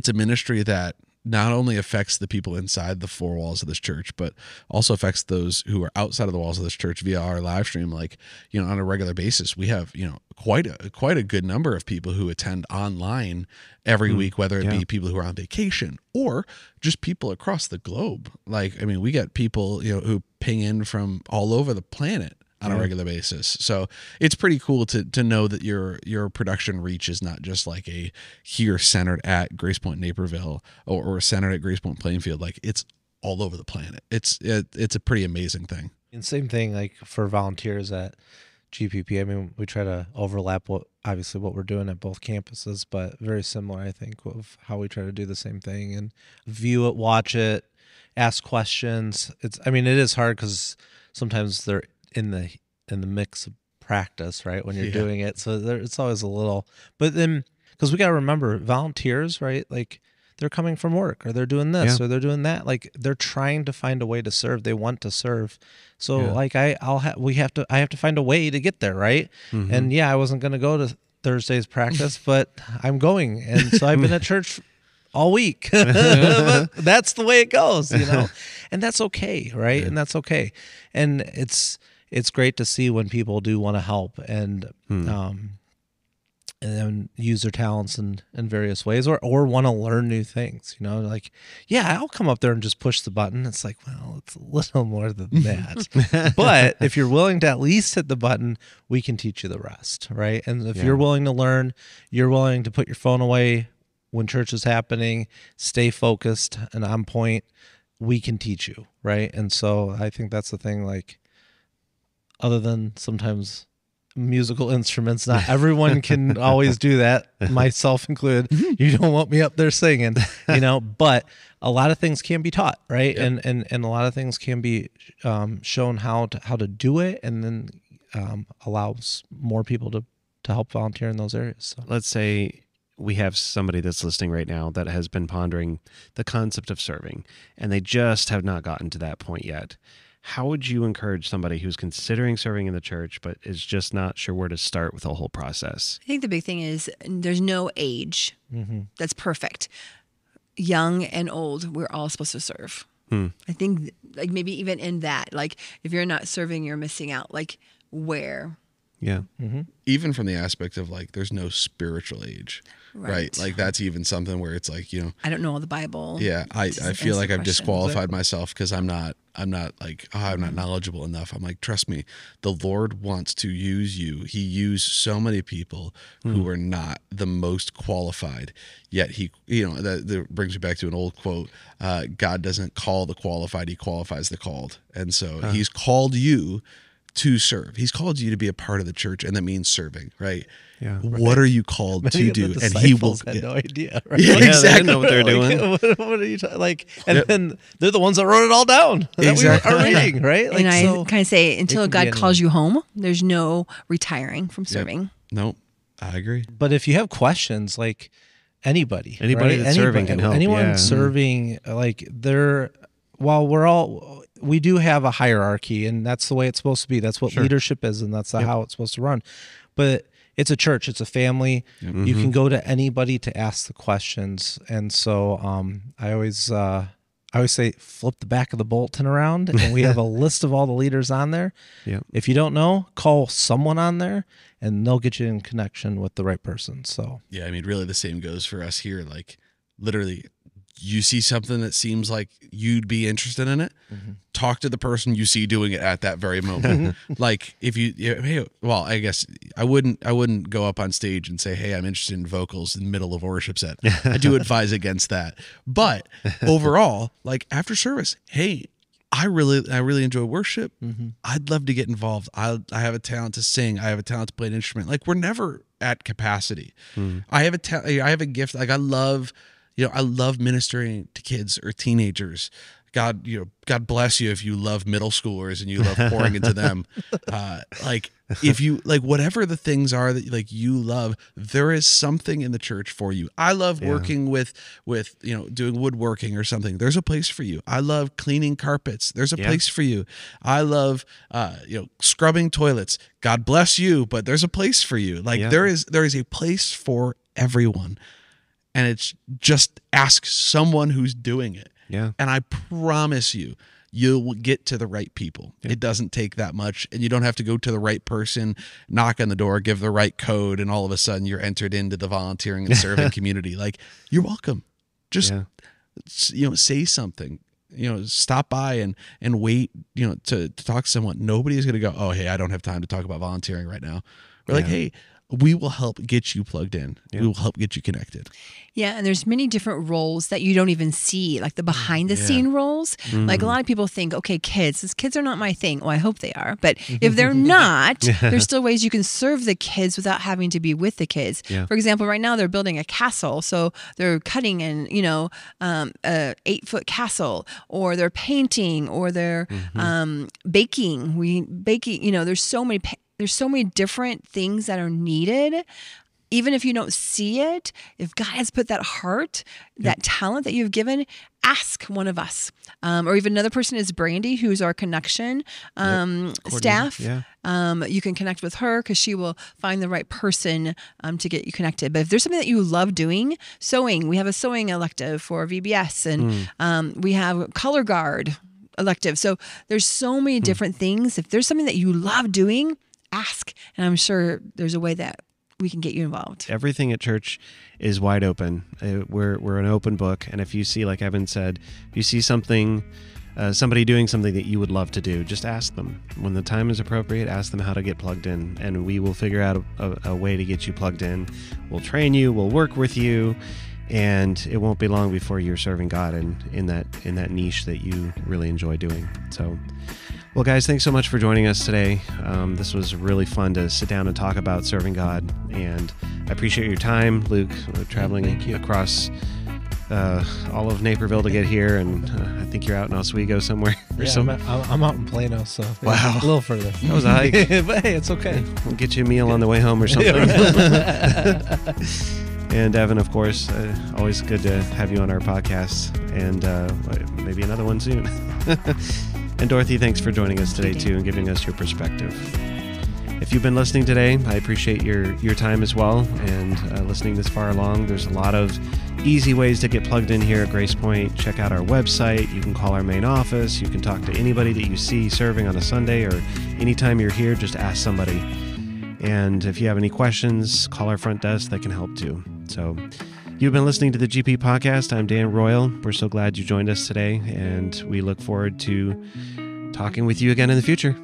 a ministry that not only affects the people inside the four walls of this church, but also affects those who are outside of the walls of this church via our live stream. Like, on a regular basis, we have, quite a good number of people who attend online every week, whether it be people who are on vacation or just people across the globe. Like, I mean, we get people, who ping in from all over the planet on a regular basis. So it's pretty cool to know that your production reach is not just like a here centered at Grace Pointe Naperville or centered at Grace Pointe Plainfield. Like, it's all over the planet. It's a pretty amazing thing. And same thing like for volunteers at GPP. I mean, we try to overlap what we're doing at both campuses, but very similar, I think, of how we try to do the same thing and view it, watch it, ask questions. It is hard because sometimes they're in the mix of practice, right, when you're doing it. So it's always a little, but then, because we got to remember volunteers, right? Like, they're coming from work or they're doing this or they're doing that. Like, they're trying to find a way to serve. They want to serve. So like I have to find a way to get there. Right. And I wasn't going to go to Thursday's practice, but I'm going. And so I've been at church all week. But that's the way it goes, and that's okay. Right. Yeah. And that's okay. And it's great to see when people do want to help. And, and then use their talents in various ways, or want to learn new things. Like, yeah, I'll come up there and just push the button. It's like, well, it's a little more than that. But if you're willing to at least hit the button, we can teach you the rest, right? And if you're willing to learn, you're willing to put your phone away when church is happening, stay focused and on point, we can teach you, right? And so I think that's the thing, like, other than sometimes musical instruments, not everyone can always do that, myself included. You don't want me up there singing, but a lot of things can be taught, right? Yep. And a lot of things can be shown how to do it, and then allows more people to help volunteer in those areas. So. Let's say we have somebody that's listening right now that has been pondering the concept of serving, and they just have not gotten to that point yet. How would you encourage somebody who's considering serving in the church but is just not sure where to start with the whole process? I think the big thing is there's no age that's perfect. Young and old, we're all supposed to serve. I think, like, maybe even in that, like, if you're not serving, you're missing out. Like, where? Yeah. Even from the aspect of, like, there's no spiritual age, right? Like, that's even something where it's like, I don't know all the Bible. Yeah, I feel like I've disqualified myself because I'm not like, I'm not knowledgeable enough. I'm like, trust me, the Lord wants to use you. He used so many people who are not the most qualified, yet he, that brings me back to an old quote. God doesn't call the qualified, he qualifies the called. And so he's called you to serve. He's called you to be a part of the church, and that means serving, right? Yeah. What are you called to do? And he will had no idea, right? Yeah, exactly. They didn't know what they're doing. What are you like? And then they're the ones that wrote it all down that we are reading, right? Like, and I kind of say, until God calls you home, there's no retiring from serving. Nope, I agree. But if you have questions, like anybody right? That's serving can help. Anyone serving, like, we do have a hierarchy, and that's the way it's supposed to be. That's what leadership is, and that's how it's supposed to run. But it's a church, it's a family. You can go to anybody to ask the questions. And so I always say, flip the back of the bulletin around, and we have a list of all the leaders on there. If you don't know, call someone on there, and they'll get you in connection with the right person. So yeah, I mean, really the same goes for us here. Like, literally, you see something that seems like you'd be interested in it, talk to the person you see doing it at that very moment. Like, if I guess I wouldn't go up on stage and say, hey, I'm interested in vocals in the middle of a worship set. I do advise against that. But overall, like, after service, hey, I really enjoy worship. I'd love to get involved. I have a talent to sing. I have a talent to play an instrument. Like, we're never at capacity. I have a gift. Like, I love ministering to kids or teenagers. God bless you if you love middle schoolers and you love pouring into them. Like, if you like whatever the things are that, like, you love, there is something in the church for you. I love working with doing woodworking or something. There's a place for you. I love cleaning carpets. There's a place for you. I love scrubbing toilets. God bless you, but there's a place for you. Like, there is a place for everyone. And it's just ask someone who's doing it. Yeah. And I promise you'll get to the right people. Yeah. It doesn't take that much, and you don't have to go to the right person, knock on the door, give the right code, and all of a sudden you're entered into the volunteering and serving community. Like, you're welcome. Just say something. Stop by and wait, to talk to someone. Nobody is going to go, oh, hey, I don't have time to talk about volunteering right now. We're like, hey, we will help get you plugged in. We will help get you connected. Yeah, and there's many different roles that you don't even see, like the behind the scene roles. Like, a lot of people think, okay, kids are not my thing. Well, I hope they are. But if they're not, there's still ways you can serve the kids without having to be with the kids. For example, right now they're building a castle. So they're cutting an 8-foot castle, or they're painting, or they're baking. There's so many different things that are needed. Even if you don't see it, if God has put that heart, that talent that you've given, ask one of us. Or even another person is Brandy, who's our connection staff. You can connect with her because she will find the right person to get you connected. But if there's something that you love doing, sewing, we have a sewing elective for VBS, and we have color guard elective. So there's so many different things. If there's something that you love doing, ask, and I'm sure there's a way that we can get you involved. Everything at church is wide open. We're an open book. And if you see, like Evan said, if you see something, somebody doing something that you would love to do, just ask them. When the time is appropriate, ask them how to get plugged in, and we will figure out a way to get you plugged in. We'll train you, we'll work with you, and it won't be long before you're serving God in that niche that you really enjoy doing. So, well, guys, thanks so much for joining us today. This was really fun to sit down and talk about serving God, and I appreciate your time, Luke, traveling across all of Naperville to get here, and I think you're out in Oswego somewhere. I'm out in Plano, so wow, a little further. That was a hike. But hey, it's okay. We'll get you a meal on the way home or something. And Evan, of course, always good to have you on our podcast, and maybe another one soon. And Dorothy, thanks for joining us today too and giving us your perspective. If you've been listening today, I appreciate your time as well, and listening this far along. There's a lot of easy ways to get plugged in here at Grace Pointe. Check out our website. You can call our main office. You can talk to anybody that you see serving on a Sunday, or anytime you're here, just ask somebody. And if you have any questions, call our front desk. That can help too. So you've been listening to the GP Podcast. I'm Dan Royal. We're so glad you joined us today, and we look forward to talking with you again in the future.